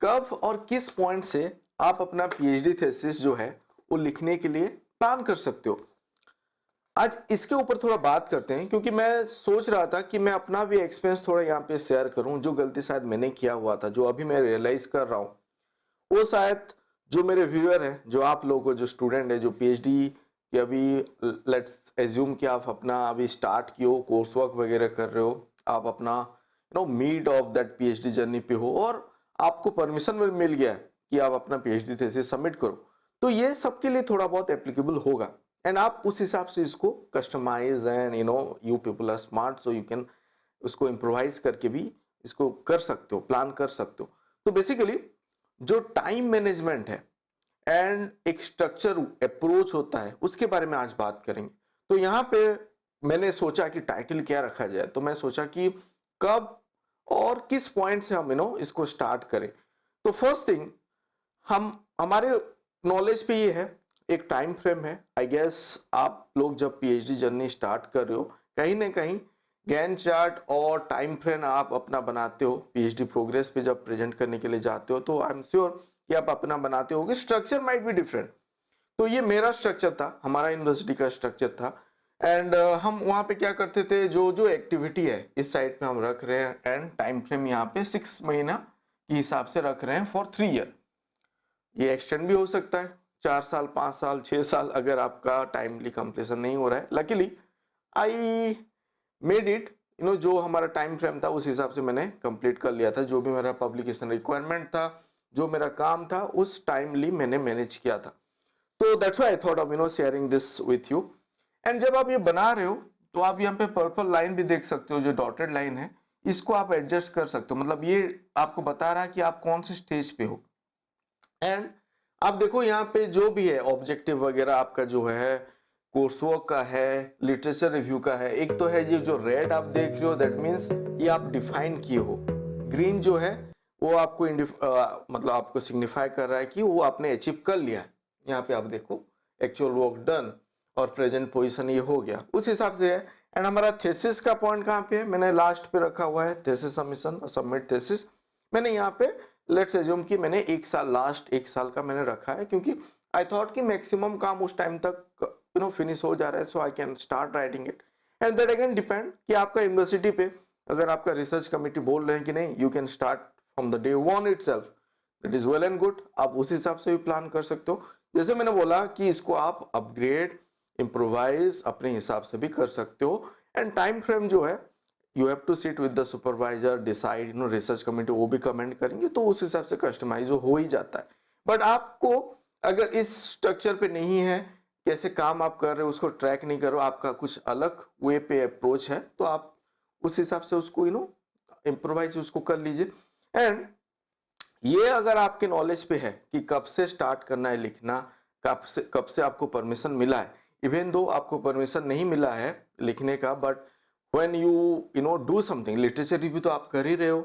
कब और किस पॉइंट से आप अपना पीएचडी थीसिस जो है वो लिखने के लिए प्लान कर सकते हो। आज इसके ऊपर थोड़ा बात करते हैं, क्योंकि मैं सोच रहा था कि मैं अपना भी एक्सपीरियंस थोड़ा यहाँ पे शेयर करूँ। जो गलती शायद मैंने किया हुआ था, जो अभी मैं रियलाइज कर रहा हूँ, वो शायद जो मेरे व्यूअर हैं, जो आप लोगों, जो स्टूडेंट है, जो पीएचडी कि अभी लेट्स एज्यूम कि आप अपना अभी स्टार्ट किए हो, कोर्स वर्क वगैरह कर रहे हो, आप अपना mid of that PhD journey पे हो और आपको परमिशन मिल गया है कि आप अपना पीएचडी थीसिस सबमिट करो, तो ये सबके लिए थोड़ा बहुत एप्लीकेबल होगा। एंड आप उस हिसाब से इसको customise and you people are smart, so you can उसको इम्प्रोवाइज करके भी इसको कर सकते हो, प्लान कर सकते हो। तो बेसिकली जो टाइम मैनेजमेंट है एंड एक स्ट्रक्चर अप्रोच होता है, उसके बारे में आज बात करेंगे। तो यहाँ पे मैंने सोचा कि टाइटल क्या रखा जाए, तो मैं सोचा कि कब और किस पॉइंट से हम इसको स्टार्ट करें। तो फर्स्ट थिंग, हम हमारे नॉलेज पे ये है, एक टाइम फ्रेम है। आई गेस आप लोग जब पीएचडी जर्नी स्टार्ट कर रहे हो, कहीं ना कहीं गैंट चार्ट और टाइम फ्रेम आप अपना बनाते हो। पीएचडी प्रोग्रेस पे जब प्रेजेंट करने के लिए जाते हो, तो आई एम श्योर कि आप अपना बनाते होगे। Structure might be different. तो ये मेरा स्ट्रक्चर था, हमारा यूनिवर्सिटी का स्ट्रक्चर था। एंड हम वहाँ पे क्या करते थे, जो जो एक्टिविटी है इस साइड पे हम रख रहे हैं, एंड टाइम फ्रेम यहाँ पे 6 महीना के हिसाब से रख रहे हैं फॉर 3 ईयर। ये एक्सटेंड भी हो सकता है 4 साल, 5 साल, 6 साल, अगर आपका टाइमली कंप्लीशन नहीं हो रहा है। लकीली आई मेड इट, जो हमारा टाइम फ्रेम था उस हिसाब से मैंने कंप्लीट कर लिया था। जो भी मेरा पब्लिकेशन रिक्वायरमेंट था, जो मेरा काम था, उस टाइमली मैंने मैनेज किया था। तो that's why I thought of sharing this with you. And जब आप ये बना रहे हो, तो आप यहाँ पे पर्पल लाइन भी देख सकते हो, जो डॉटेड लाइन है, इसको आप एडजस्ट कर सकते हो। मतलब ये आपको बता रहा है कि आप कौन से स्टेज पे हो। एंड आप देखो यहाँ पे जो भी है ऑब्जेक्टिव वगैरह आपका जो है, कोर्स वर्क का है, लिटरेचर रिव्यू का है। एक तो है ये जो रेड आप देख रहे हो, दैट मीन्स ये आप डिफाइन किए हो। ग्रीन जो है वो आपको मतलब आपको सिग्निफाई कर रहा है कि वो आपने अचीव कर लिया है। यहाँ पे आप देखो एक्चुअल वर्क डन और प्रेजेंट पोजीशन ये हो गया, उस हिसाब से है। एंड हमारा थीसिस का पॉइंट कहाँ पे है, मैंने लास्ट पे रखा हुआ है, थीसिस सबमिशन, सबमिट थीसिस। मैंने यहाँ पे लेट्स एज्यूम कि मैंने 1 साल, लास्ट 1 साल का मैंने रखा है, क्योंकि आई थॉट कि मैक्सिमम काम उस टाइम तक फिनिश हो जा रहा है, so I can start writing it. And that again depend कि आपका यूनिवर्सिटी पे, अगर आपका रिसर्च कमिटी बोल रहे हैं कि नहीं, you can start from the day one itself, that is well and good. आप उस हिसाब से भी प्लान कर सकते हो। जैसे मैंने बोला कि इसको आप अपग्रेड, इम्प्रोवाइज अपने हिसाब से भी कर सकते हो। एंड टाइम फ्रेम जो है, you have to sit with the supervisor, decide, research committee वो भी कमेंट करेंगे, तो उस हिसाब से कस्टमाइज हो ही जाता है। बट आपको अगर इस स्ट्रक्चर पे नहीं है, कैसे काम आप कर रहे हो उसको ट्रैक नहीं करो, आपका कुछ अलग वे पे अप्रोच है, तो आप उस हिसाब से उसको इम्प्रोवाइज उसको कर लीजिए। एंड ये अगर आपके नॉलेज पे है कि कब से स्टार्ट करना है लिखना, कब से आपको परमिशन मिला है, इवन दो आपको परमिशन नहीं मिला है लिखने का, but when you do something, literature review तो आप कर ही रहे हो,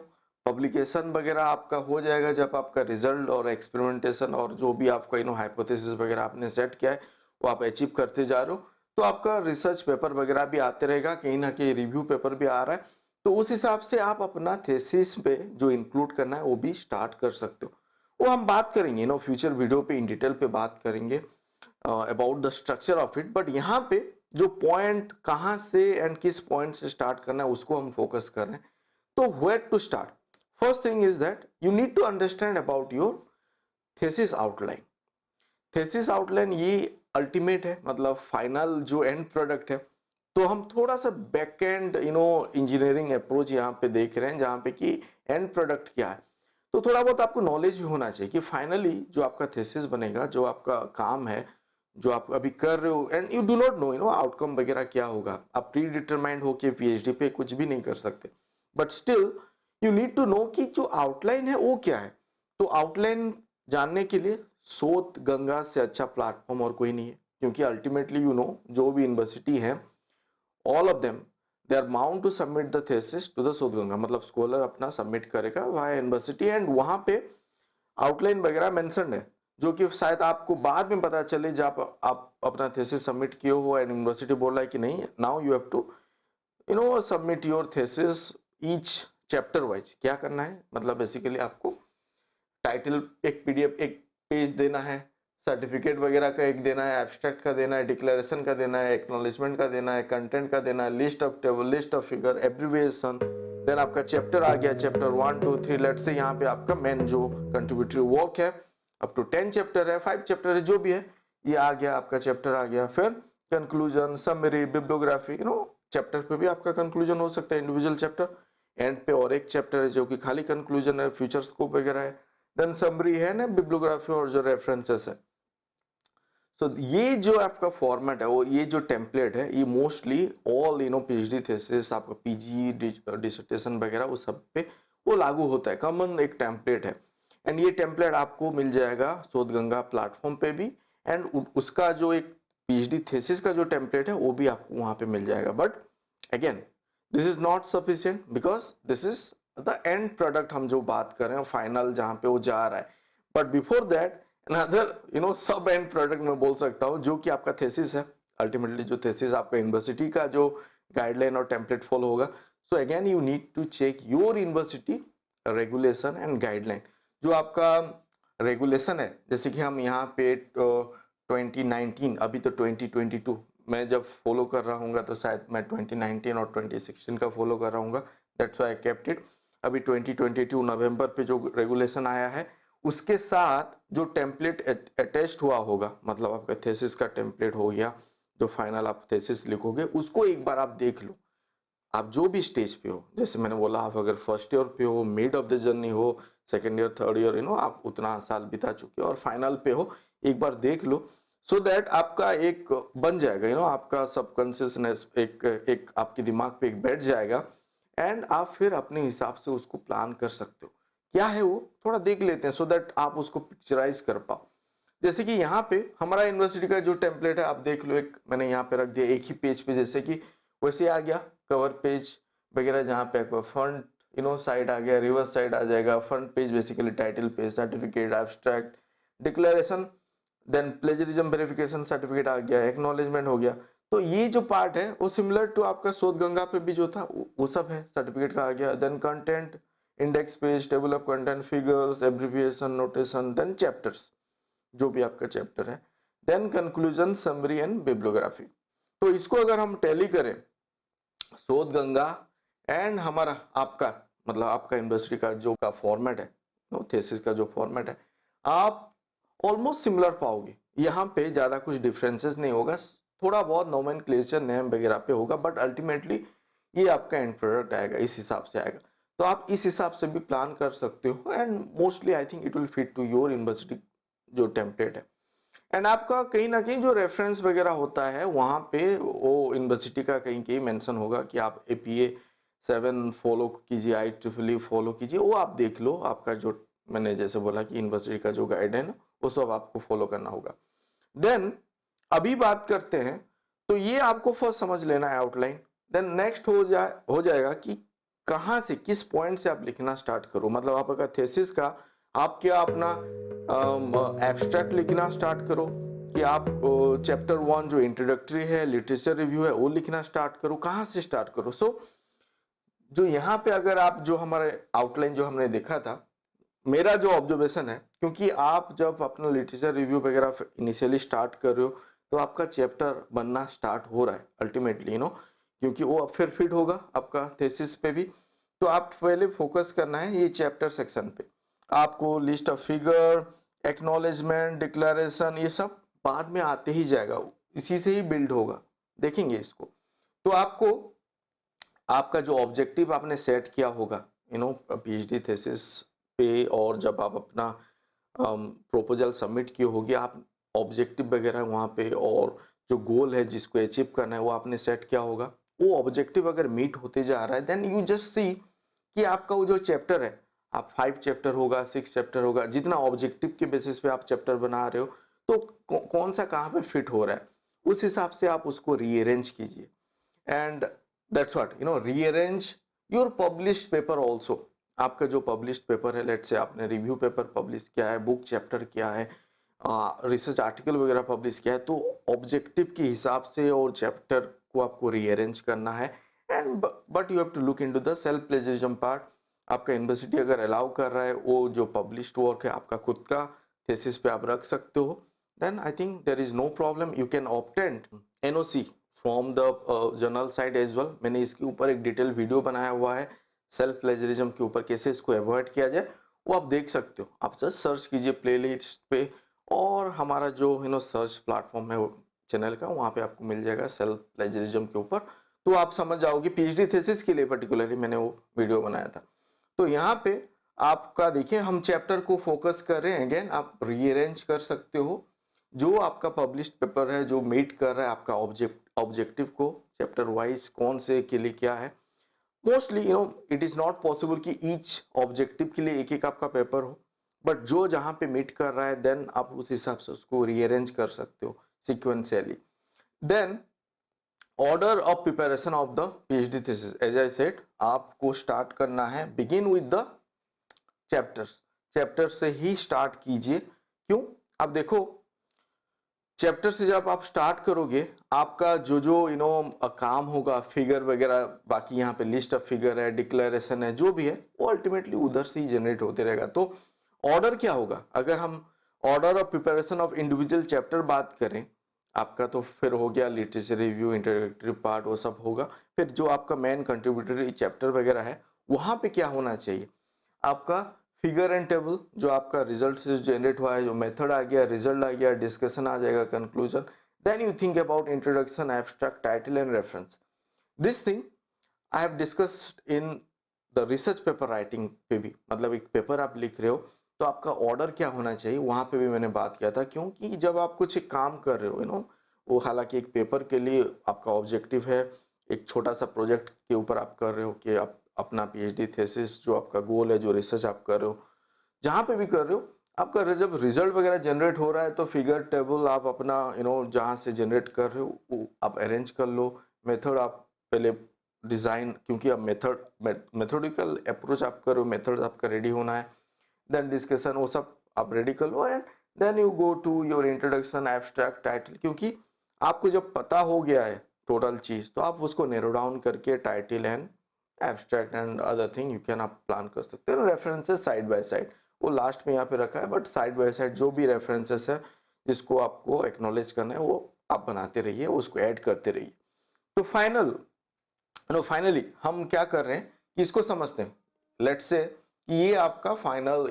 पब्लिकेशन वगैरह आपका हो जाएगा जब आपका रिजल्ट और एक्सपेरिमेंटेशन और जो भी आपका हाइपोथेसिस वगैरह आपने सेट किया है वो आप अचीव करते जा रहे हो, तो आपका रिसर्च पेपर वगैरह भी आते रहेगा, कहीं ना कहीं रिव्यू पेपर भी आ रहा है, तो उस हिसाब से आप अपना थीसिस पे जो इंक्लूड करना है वो भी स्टार्ट कर सकते हो। वो हम बात करेंगे फ्यूचर वीडियो पे, इन डिटेल पे बात करेंगे about the structure of it. But यहाँ पे जो पॉइंट कहाँ से एंड किस पॉइंट से स्टार्ट करना है उसको हम फोकस कर रहे हैं। तो where to start, first thing is that you need to understand about your thesis outline. Thesis outline ये अल्टीमेट है, मतलब फाइनल जो एंड प्रोडक्ट है। तो हम थोड़ा सा बैक एंड इंजीनियरिंग अप्रोच यहाँ पे देख रहे हैं, जहाँ पे कि एंड प्रोडक्ट क्या है। तो थोड़ा बहुत आपको नॉलेज भी होना चाहिए कि फाइनली जो आपका थीसिस बनेगा, जो आपका काम है, जो आप अभी कर रहे हो, and you do not know outcome वगैरह क्या होगा। आप प्री डिटरमाइंड होके पीएचडी पे कुछ भी नहीं कर सकते, but still you need to know कि जो आउटलाइन है वो क्या है। तो आउटलाइन जानने के लिए शोध गंगा से अच्छा प्लेटफॉर्म और कोई नहीं है, क्योंकि अल्टीमेटली जो भी यूनिवर्सिटी है, all of them they are bound to submit the thesis to the Shodhganga, मतलब स्कॉलर अपना सबमिट करेगा वाया यूनिवर्सिटी, एंड वहां पे आउटलाइन वगैरह मेंशन है, जो कि शायद आपको बाद में पता चले जब आप अपना थीसिस सबमिट किए हो एंड यूनिवर्सिटी बोल रहा है कि नहीं, now you have to submit your thesis each chapter wise. क्या करना है, मतलब बेसिकली आपको टाइटल एक पीडीएफ एक पेज देना है, सर्टिफिकेट वगैरह का एक देना है, एब्स्ट्रैक्ट का देना है, डिक्लेरेशन का देना है, एक्नॉलेजमेंट का देना है, कंटेंट का देना है, list of table, list of figure, abbreviation, then आपका चैप्टर आ गया, चैप्टर 1 2 3, लेट्स से यहाँ पे आपका मेन जो कंट्रीब्यूटरी वर्क है अप टू 10 चैप्टर है, 5 चैप्टर है, जो भी है ये आ गया, आपका चैप्टर आ गया। फिर कंक्लूजन, समरी, बिब्लियोग्राफी, चैप्टर पे भी आपका कंक्लूजन हो सकता है, इंडिविजुअल चैप्टर। एंड पे और एक चैप्टर है जो कि खाली कंक्लूजन है, फ्यूचर स्कोप वगैरह है। देन समरी है ना, बिब्लियोग्राफी और जो रेफरेंसेस है। सो ये जो आपका फॉर्मेट है, वो ये जो टेम्पलेट है, ये मोस्टली ऑल पीएचडी थीसिस, आपका पीजी डिसर्टेशन वगैरह वो सब पे वो लागू होता है, कॉमन एक टेम्पलेट है। एंड ये टेम्पलेट आपको मिल जाएगा शोधगंगा प्लेटफॉर्म पे भी, एंड उसका जो एक पीएचडी थीसिस का जो टेम्पलेट है वो भी आपको वहां पे मिल जाएगा। But again this is not sufficient, because this is the end product हम जो बात कर रहे हैं, फाइनल जहां पे वो जा रहा है। बट बिफोर दैट अनदर सब एंड प्रोडक्ट मैं बोल सकता हूँ, जो कि आपका थीसिस है। अल्टीमेटली जो थीसिस आपका यूनिवर्सिटी का जो गाइडलाइन और टेम्पलेट फॉलो होगा। So again you need to check your university regulation and guideline. जो आपका रेगुलेशन है, जैसे कि हम यहाँ पे 2019, अभी तो 2022 मैं जब फॉलो कर रहा हूँ तो शायद मैं 2019 और 2016 का फॉलो कर रहा हूँ, that's why I kept it. अभी 2022 नवंबर पे जो रेगुलेशन आया है, उसके साथ जो टेम्पलेट अटैच्ड हुआ होगा, मतलब आपका थीसिस का टेम्पलेट हो गया, जो फाइनल आप थीसिस लिखोगे उसको एक बार आप देख लो। आप जो भी स्टेज पे हो, जैसे मैंने बोला, आप अगर फर्स्ट ईयर पे हो, मिड ऑफ द जर्नी हो, सेकेंड ईयर, थर्ड ईयर, आप उतना साल बिता चुके हो और फाइनल पे हो, एक बार देख लो। सो दैट आपका एक बन जाएगा, आपका सबकॉन्शियसनेस एक आपके दिमाग पे एक बैठ जाएगा, एंड आप फिर अपने हिसाब से उसको प्लान कर सकते हो। क्या है वो थोड़ा देख लेते हैं, सो दैट आप उसको पिक्चराइज कर पाओ। जैसे कि यहाँ पे हमारा यूनिवर्सिटी का जो टेम्पलेट है, आप देख लो, एक मैंने यहाँ पे रख दिया एक ही पेज पे, जैसे कि वैसे आ गया कवर पेज वगैरह, जहाँ पे आपका फ्रंट साइड आ गया, रिवर्स साइड आ जाएगा। Front page basically title page, certificate, abstract, declaration, then plagiarism verification certificate आ गया, एक्नॉलेजमेंट हो गया। तो ये जो पार्ट है वो सिमिलर टू आपका शोधगंगा पे भी जो था वो सब है, सर्टिफिकेट का आ गया। Then content, index page, table of content, figures, abbreviation, notation, then chapters, जो भी आपका चैप्टर है, then conclusion, summary and bibliography. तो इसको अगर हम टैली करें, शोधगंगा एंड हमारा आपका मतलब आपका यूनिवर्सिटी का जो का फॉर्मेट है, थीसिस का जो फॉर्मेट है, आप ऑलमोस्ट सिमिलर पाओगे। यहाँ पे ज्यादा कुछ डिफरेंसेस नहीं होगा, थोड़ा बहुत नोमेनक्लेचर नेम वगैरह पे होगा, बट अल्टीमेटली ये आपका एंड प्रोडक्ट आएगा, इस हिसाब से आएगा। तो आप इस हिसाब से भी प्लान कर सकते हो, and mostly I think it will fit to your university जो टेम्पलेट है। एंड आपका कहीं ना कहीं जो रेफरेंस वगैरह होता है, वहाँ पे वो यूनिवर्सिटी का कहीं कहीं मेंशन होगा कि आप APA 7 फॉलो कीजिए, IEEE फॉलो कीजिए, वो आप देख लो। आपका जो मैंने जैसे बोला कि यूनिवर्सिटी का जो गाइडलाइन है वो सब आपको फॉलो करना होगा। देन अभी बात करते हैं, तो ये आपको फर्स्ट समझ लेना है आउटलाइन। देन नेक्स्ट हो जाएगा कि कहाँ से, किस पॉइंट से आप लिखना स्टार्ट करो। मतलब आपका थीसिस का आप क्या अपना एब्स्ट्रैक्ट लिखना स्टार्ट करो, कि आप चैप्टर 1 जो इंट्रोडक्टरी है, लिटरेचर रिव्यू है, वो लिखना स्टार्ट करो, कहाँ से स्टार्ट करो। सो जो यहाँ पे अगर आप जो हमारे आउटलाइन जो हमने देखा था, मेरा जो ऑब्जर्वेशन है, क्योंकि आप जब अपना लिटरेचर रिव्यू वगैरह इनिशियली स्टार्ट कर रहे हो, तो आपका चैप्टर बनना स्टार्ट हो रहा है अल्टीमेटली, क्योंकि वो अब फिर फिट होगा आपका थीसिस पे भी। तो आप पहले फोकस करना है ये चैप्टर सेक्शन पे। आपको list of figure, acknowledgement, declaration, ये सब बाद में आते ही जाएगा, इसी से ही बिल्ड होगा, देखेंगे इसको। तो आपको आपका जो ऑब्जेक्टिव आपने सेट किया होगा PhD थीसिस पे, और जब आप अपना प्रोपोजल सबमिट किए होगी, आप ऑब्जेक्टिव वगैरह वहाँ पे और जो गोल है जिसको अचीव करना है वो आपने सेट किया होगा। वो ऑब्जेक्टिव अगर मीट होते जा रहा है, देन यू जस्ट सी कि आपका वो जो चैप्टर है, आप 5 चैप्टर होगा, 6 चैप्टर होगा, जितना ऑब्जेक्टिव के बेसिस पे आप चैप्टर बना रहे हो, तो कौन सा कहाँ पे फिट हो रहा है, उस हिसाब से आप उसको रीअरेंज कीजिए। And that's what rearrange your published paper also. आपका जो पब्लिश्ड पेपर है, लेट्स से आपने रिव्यू पेपर पब्लिश किया है, बुक चैप्टर किया है, रिसर्च आर्टिकल वगैरह पब्लिश किया है, तो ऑब्जेक्टिव के हिसाब से और चैप्टर को आपको रीअरेंज करना है। And but you have to look into the self plagiarism part, आपका यूनिवर्सिटी अगर अलाउ कर रहा है, वो जो पब्लिश्ड वर्क है आपका खुद का थीसिस पे आप रख सकते हो, then I think there is no problem, you can obtain NOC from the journal side as well. मैंने इसके ऊपर एक डिटेल वीडियो बनाया हुआ है सेल्फ प्लेजरिज्म के ऊपर, कैसे इसको अवॉइड किया जाए, वो आप देख सकते हो। आप जस्ट सर्च कीजिए प्लेलिस्ट पे, और हमारा जो सर्च प्लेटफॉर्म है चैनल का, वहाँ पे आपको मिल जाएगा सेल्फ प्लेजरिज्म के ऊपर, तो आप समझ जाओगे पीएचडी थीसिस के लिए पर्टिकुलरली मैंने वो वीडियो बनाया था। तो यहाँ पे आपका देखिए हम चैप्टर को फोकस कर रहे हैं, अगेन आप रीअरेंज कर सकते हो जो आपका पब्लिश्ड पेपर है, जो मीट कर रहा है आपका ऑब्जेक्टिव को, चैप्टर वाइज कौन से के लिए क्या है। Mostly it is not possible कि ईच ऑब्जेक्टिव के लिए एक एक आपका पेपर हो, बट जो जहाँ पे मीट कर रहा है देन आप उस हिसाब से उसको रीअरेंज कर सकते हो sequentially. Then order of preparation of the PhD thesis, as I said आपको स्टार्ट करना है, begin with the chapters, chapter से ही स्टार्ट कीजिए। क्यों? आप देखो चैप्टर से जब आप स्टार्ट करोगे, आपका जो काम होगा, फिगर वगैरह, बाकी यहाँ पे लिस्ट ऑफ फिगर है, डिक्लेरेशन है, जो भी है वो अल्टीमेटली उधर से ही जनरेट होते रहेगा। तो ऑर्डर क्या होगा, अगर हम order of preparation of individual chapter बात करें आपका, तो फिर हो गया लिटरेचर रिव्यू, इंट्रोडक्टरी पार्ट, वो सब होगा। फिर जो आपका मेन कंट्रीब्यूटरी चैप्टर वगैरह है, वहाँ पे क्या होना चाहिए, आपका फिगर एंड टेबल, जो आपका रिजल्ट से जनरेट हुआ है, जो मेथड आ गया, रिजल्ट आ गया, डिस्कशन आ जाएगा, conclusion. Then you think about introduction, abstract, title and reference. This thing I have discussed in the research paper writing पे भी, मतलब एक पेपर आप लिख रहे हो तो आपका ऑर्डर क्या होना चाहिए, वहाँ पे भी मैंने बात किया था। क्योंकि जब आप कुछ एक काम कर रहे हो वो हालांकि एक पेपर के लिए आपका ऑब्जेक्टिव है, एक छोटा सा प्रोजेक्ट के ऊपर आप कर रहे हो कि आप अपना पीएचडी थीसिस, जो आपका गोल है, जो रिसर्च आप कर रहे हो, जहाँ पे भी कर रहे हो, आपका जब रिजल्ट वगैरह जनरेट हो रहा है तो फिगर टेबल आप अपना जहाँ से जनरेट कर रहे हो वो आप अरेंज कर लो। मेथड आप पहले डिज़ाइन, क्योंकि अब मेथोडिकल अप्रोच आप करो, मेथड आपका रेडी होना है, देन डिस्कशन, वो सब आप रेडी कर लो, and then you go to your introduction, abstract, title. क्योंकि आपको जब पता हो गया है टोटल चीज़, तो आप उसको नैरो डाउन करके title and abstract and other thing you can आप प्लान कर सकते हैं। रेफरेंसेस साइड बाय साइड, वो लास्ट में यहाँ पे रखा है, बट साइड बाय साइड जो भी रेफरेंसेस है जिसको आपको एक्नॉलेज करना है, वो आप बनाते रहिए, उसको ऐड करते रहिए। तो फाइनली हम क्या कर रहे हैं कि इसको समझते हैं। लेट्स से कि ये आपका फाइनल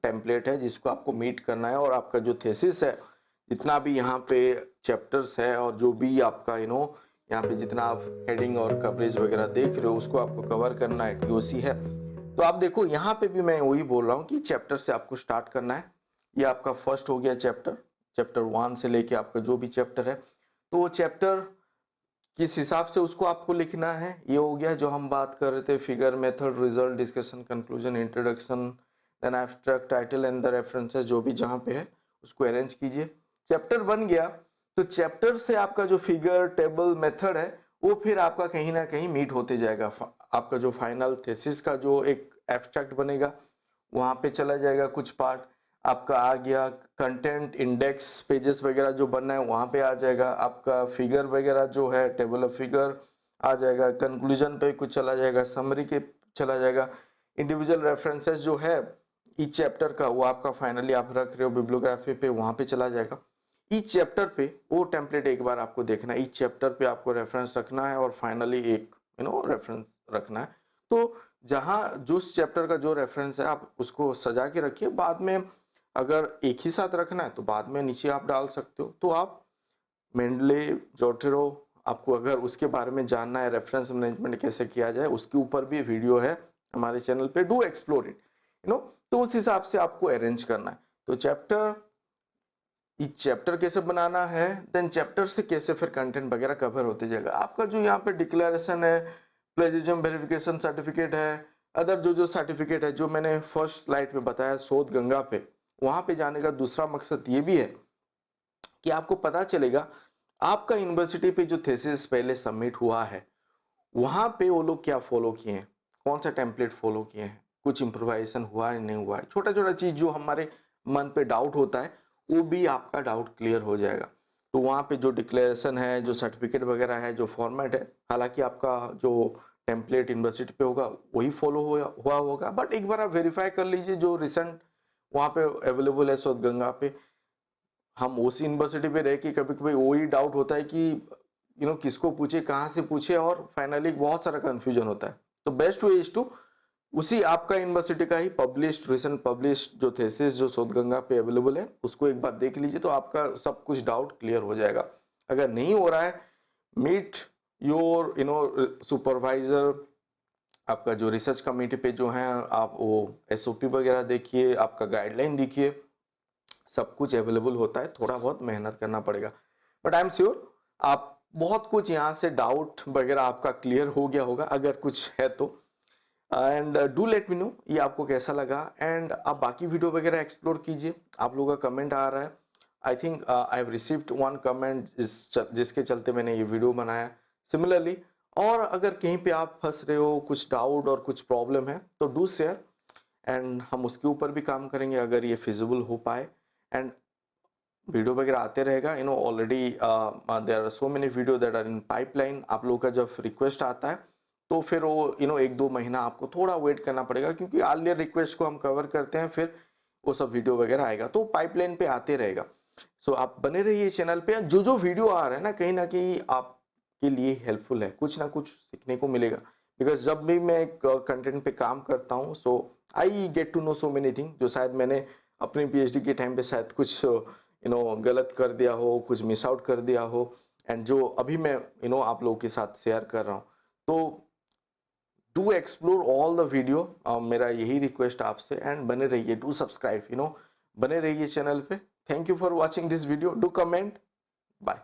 टेम्पलेट है जिसको आपको मीट करना है, और आपका जो थीसिस है, जितना भी यहाँ पे चैप्टर्स है, और जो भी आपका यहाँ पे जितना आप हेडिंग और कवरेज वगैरह देख रहे हो, उसको आपको कवर करना है, टीओसी है। तो आप देखो यहाँ पे भी मैं वही बोल रहा हूँ कि चैप्टर से आपको स्टार्ट करना है। ये आपका फर्स्ट हो गया चैप्टर 1 से लेके आपका जो भी चैप्टर है, तो वो चैप्टर किस हिसाब से उसको आपको लिखना है, ये हो गया जो हम बात कर रहे थे, figure, method, result, discussion, conclusion, introduction, then abstract, title and the references, जो भी जहाँ पे है उसको अरेंज कीजिए। चैप्टर बन गया, तो चैप्टर से आपका जो फिगर, टेबल, मेथड है, वो फिर आपका कहीं ना कहीं मीट होते जाएगा। आपका जो फाइनल थीसिस का जो एक एब्स्ट्रैक्ट बनेगा, वहाँ पे चला जाएगा कुछ पार्ट आपका आ गया, कंटेंट, इंडेक्स, पेजेस वगैरह जो बनना है वहाँ पे आ जाएगा, आपका फिगर वगैरह जो है, टेबल ऑफ फिगर आ जाएगा, कंक्लूजन पे कुछ चला जाएगा, समरी के चला जाएगा, इंडिविजुअल रेफरेंसेस जो है ईच चैप्टर का, वो आपका फाइनली आप रख रहे हो बिब्लियोग्राफी पे, वहाँ पे चला जाएगा। ईच चैप्टर पे वो टेम्पलेट एक बार आपको देखना है, ईच चैप्टर पे आपको रेफरेंस रखना है, और फाइनली एक रेफरेंस रखना है। तो जहाँ जो चैप्टर का जो रेफरेंस है आप उसको सजा के रखिए, बाद में अगर एक ही साथ रखना है तो बाद में नीचे आप डाल सकते हो। तो आप मेंडले, जोटेरो, आपको अगर उसके बारे में जानना है, रेफरेंस मैनेजमेंट कैसे किया जाए, उसके ऊपर भी वीडियो है हमारे चैनल पे, डू एक्सप्लोर इट, तो उस हिसाब से आपको अरेंज करना है। तो चैप्टर कैसे बनाना है, देन चैप्टर से कैसे फिर कंटेंट वगैरह कवर होते जाएगा। आपका जो यहाँ पे डिक्लेरेशन है, प्लेजिज्म वेरिफिकेशन सर्टिफिकेट है, अदर जो सर्टिफिकेट है, जो मैंने फर्स्ट स्लाइड में बताया शोध गंगा पे, वहाँ पे जाने का दूसरा मकसद ये भी है कि आपको पता चलेगा आपका यूनिवर्सिटी पे जो थीसिस पहले सबमिट हुआ है, वहाँ पे वो लोग क्या फॉलो किए हैं, कौन सा टेम्पलेट फॉलो किए हैं, कुछ इम्प्रोवाइजेशन हुआ है नहीं हुआ है, छोटा छोटा चीज़ जो हमारे मन पे डाउट होता है, वो भी आपका डाउट क्लियर हो जाएगा। तो वहाँ पे जो डिक्लेरेशन है, जो सर्टिफिकेट वगैरह है, जो फॉर्मेट है, हालांकि आपका जो टेम्पलेट यूनिवर्सिटी पे होगा वही फॉलो हुआ होगा, बट एक बार आप वेरीफाई कर लीजिए जो रिसेंट वहाँ पे अवेलेबल है सौद गंगा पे। हम उसी यूनिवर्सिटी पे रह के कभी कभी वही डाउट होता है कि किसको पूछे, कहाँ से पूछे, और फाइनली बहुत सारा कंफ्यूजन होता है। तो बेस्ट वे इज टू उसी आपका यूनिवर्सिटी का ही रिसेंट पब्लिश्ड जो थेसिस जो सौद गंगा पे अवेलेबल है उसको एक बार देख लीजिए, तो आपका सब कुछ डाउट क्लियर हो जाएगा। अगर नहीं हो रहा है, मीट योर सुपरवाइजर, आपका जो रिसर्च कमेटी पे जो है आप वो SOP वगैरह देखिए, आपका गाइडलाइन देखिए, सब कुछ अवेलेबल होता है। थोड़ा बहुत मेहनत करना पड़ेगा, बट आई एम श्योर आप बहुत कुछ यहाँ से डाउट वगैरह आपका क्लियर हो गया होगा अगर कुछ है तो। And do let me know ये आपको कैसा लगा, एंड आप बाकी वीडियो वगैरह एक्सप्लोर कीजिए। आप लोगों का कमेंट आ रहा है, I think I have received 1 comment जिसके चलते मैंने ये वीडियो बनाया। सिमिलरली और अगर कहीं पे आप फंस रहे हो, कुछ डाउट और कुछ प्रॉब्लम है, तो डू शेयर एंड हम उसके ऊपर भी काम करेंगे अगर ये फिजिबल हो पाए। एंड वीडियो वगैरह आते रहेगा, already there are so many video that are in pipeline. आप लोगों का जब रिक्वेस्ट आता है तो फिर वो 1-2 महीना आपको थोड़ा वेट करना पड़ेगा, क्योंकि अर्लियर रिक्वेस्ट को हम कवर करते हैं, फिर वो सब वीडियो वगैरह आएगा तो पाइपलाइन पे आते रहेगा। सो आप बने रहिए चैनल पे, जो वीडियो आ रहा है ना कहीं आपके लिए हेल्पफुल है, कुछ ना कुछ सीखने को मिलेगा। बिकॉज जब भी मैं एक कंटेंट पे काम करता हूँ, so I get to know so many thing जो शायद मैंने अपनी PhD के टाइम पे शायद कुछ गलत कर दिया हो, कुछ मिस आउट कर दिया हो, एंड जो अभी मैं आप लोगों के साथ शेयर कर रहा हूँ। तो do explore all the video, मेरा यही रिक्वेस्ट आपसे, एंड बने रहिए, डू सब्सक्राइब, बने रहिए चैनल पे। Thank you for watching this video, do comment, bye.